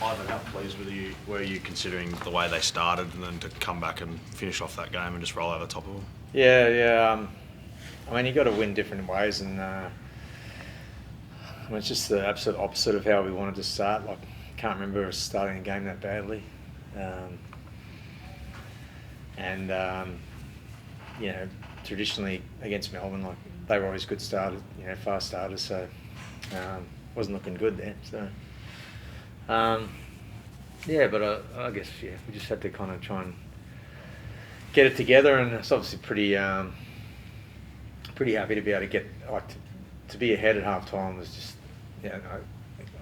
Ivan, how pleased were you considering the way they started and then to come back and finish off that game and just roll over the top of them? Yeah. I mean, you got to win different ways, and it's just the absolute opposite of how we wanted to start. Like, can't remember us starting a game that badly, traditionally against Melbourne, like they were always good starters, fast starters. So wasn't looking good there. So but I guess we just had to kind of try and get it together, and it's obviously pretty happy to be able to get to be ahead at half time was just I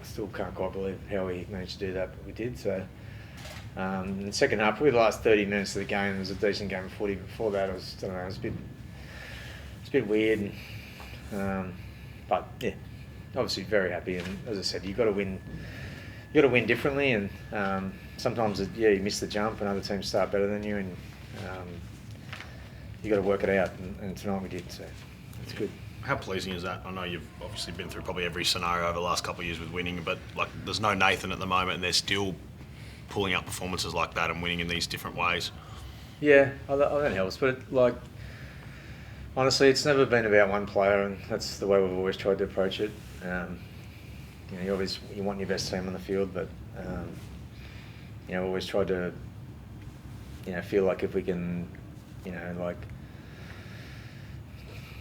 still can't quite believe how we managed to do that, but we did. So in the second half, probably the last 30 minutes of the game, it was a decent game of footy. Before that, it was a bit weird, but yeah, obviously very happy. And as I said, you've got to win differently, and sometimes you miss the jump, and other teams start better than you, and you got to work it out. And tonight we did, so it's good. How pleasing is that? I know you've obviously been through probably every scenario over the last couple of years with winning, but like there's no Nathan at the moment, and they're still pulling up performances like that and winning in these different ways. Yeah, that helps. But honestly, it's never been about one player, and that's the way we've always tried to approach it. You want your best team on the field, but we always tried to feel like if we can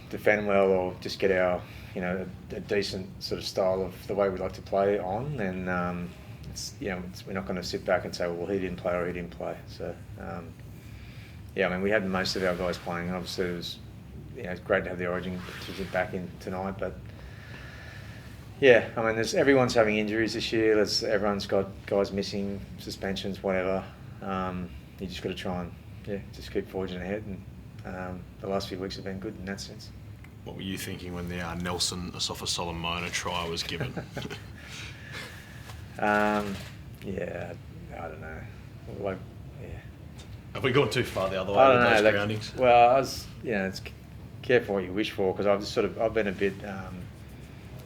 defend well or just get our a decent sort of style of the way we like to play on, then we're not going to sit back and say, well, he didn't play or he didn't play. So we had most of our guys playing. Obviously it was it's great to have the Origin to get back in tonight, but everyone's having injuries this year. Everyone's got guys missing, suspensions, whatever. You just got to try and just keep forging ahead, and the last few weeks have been good in that sense. What were you thinking when the Nelson Asafa-Solomona try was given? I don't know. Have we gone too far the other way with those groundings? Well, it's careful what you wish for, because I've been a bit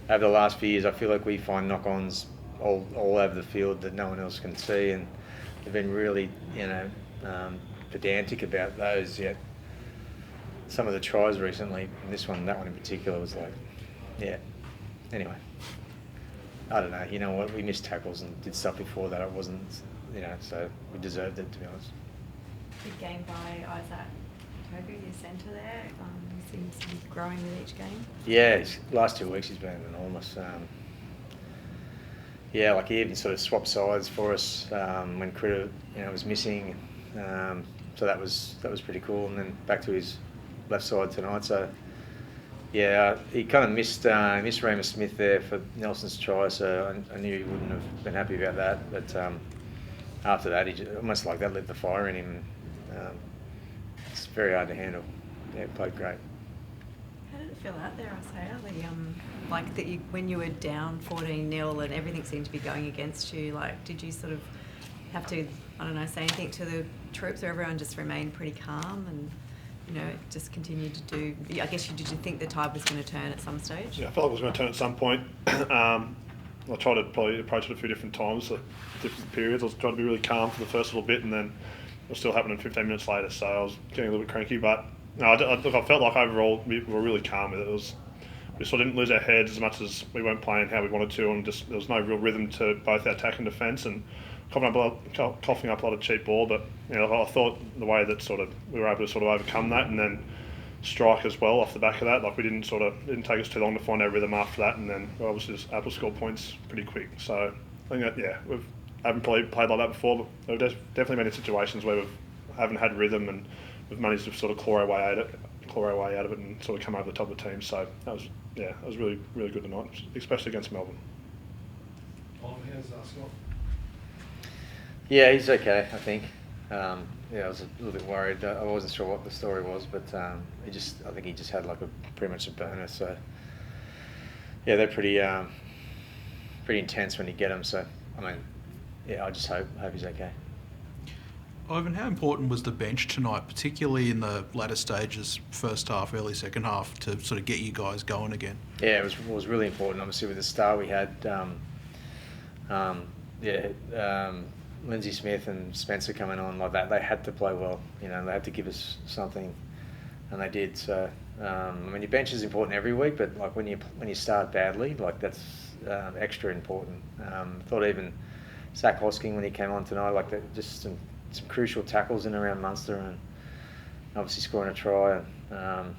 over the last few years. I feel like we find knock-ons all over the field that no one else can see, and they've been really pedantic about those. Yet some of the tries recently, and that one in particular, was like, anyway, I don't know. You know what? We missed tackles and did stuff before that. It wasn't, so we deserved it, to be honest. Big game by Isaah Yeo, your centre there. He seems to be growing with each game. Yeah, his last 2 weeks he's been enormous. He even sort of swapped sides for us when Critter, was missing. So that was pretty cool. And then back to his left side tonight. So he kind of missed Remus Smith there for Nelson's try. So I knew he wouldn't have been happy about that. But after that, he just, almost like that lit the fire in him. It's very hard to handle. Yeah, played great. How did it feel out there, Isaah? When you were down 14-0 and everything seemed to be going against you, did you sort of have to, say anything to the troops, or everyone just remained pretty calm and, just continued to do... I guess, did you think the tide was going to turn at some stage? Yeah, I felt like it was going to turn at some point. I tried to probably approach it a few different times, different periods. I was trying to be really calm for the first little bit, and then it was still happening 15 minutes later, so I was getting a little bit cranky. But no, I felt like overall we were really calm with it. We sort of didn't lose our heads as much as we weren't playing how we wanted to, and just there was no real rhythm to both our attack and defence, and coughing up a lot of cheap ball. But I thought the way that we were able to overcome that, and then strike as well off the back of that. It didn't take us too long to find our rhythm after that, and then we obviously just able to score points pretty quick. So I think that we haven't probably played like that before, but there's definitely been in situations where we haven't had rhythm, and we've managed to claw our way out of it and come over the top of the team. So that was really, really good tonight, especially against Melbourne. How's Scott? Yeah, he's okay, I think. I was a little bit worried. I wasn't sure what the story was, but I think he just had pretty much a burner. So they're pretty intense when you get them. So I just hope he's okay. Ivan, how important was the bench tonight, particularly in the latter stages, first half, early second half, to sort of get you guys going again? Yeah, it was really important. Obviously, with the start we had, Lindsay Smith and Spencer coming on like that, they had to play well. You know, they had to give us something, and they did. So, I mean, your bench is important every week, but like when you start badly, like that's extra important. Thought even Zach Hosking when he came on tonight, like that, just some crucial tackles in around Munster and obviously scoring a try. And,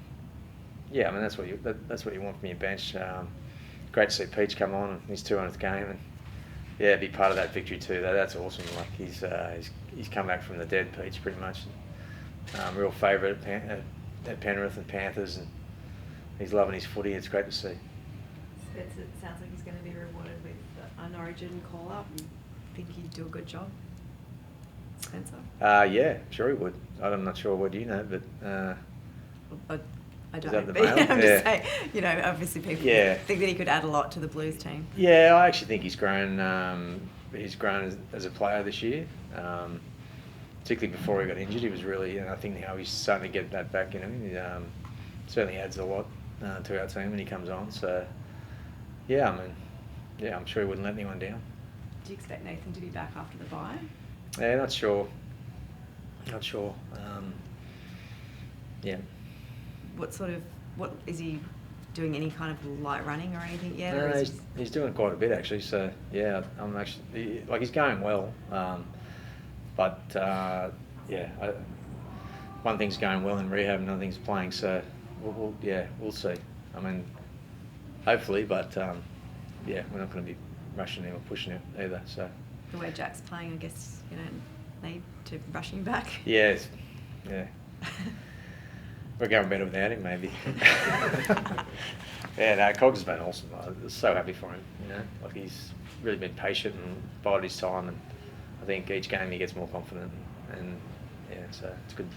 yeah, I mean that's what you want from your bench. Great to see Peach come on in his 200th game and be part of that victory too. That's awesome. Like he's come back from the dead, Peach, pretty much. Real favourite at Penrith and Panthers, and he's loving his footy. It's great to see. It sounds like he's going to be rewarded with an Origin call up. Think he'd do a good job, Spencer? Yeah, sure he would. I'm not sure what you know, but I is don't that know. the mail? I'm just saying, you know, obviously people think that he could add a lot to the Blues team. Yeah, I actually think he's grown. He's grown as a player this year. Particularly before he got injured, he was really. I think now he's starting to get that back in him. He certainly adds a lot to our team when he comes on. So, yeah, I mean, I'm sure he wouldn't let anyone down. Do you expect Nathan to be back after the bye? Yeah, not sure. Yeah. What is he doing? Any kind of light running or anything yet? No, or is he's doing quite a bit actually. So yeah, I'm actually he's going well. But one thing's going well in rehab, another thing's playing. So we'll see. I mean, hopefully, but we're not going to be rushing him or pushing him either. So the way Jack's playing, I guess you don't need to rush him back. Yes, yeah. We're going better without him, maybe. Cogs has been awesome. I'm so happy for him. You know, like he's really been patient and bided his time, and I think each game he gets more confident, and so it's good.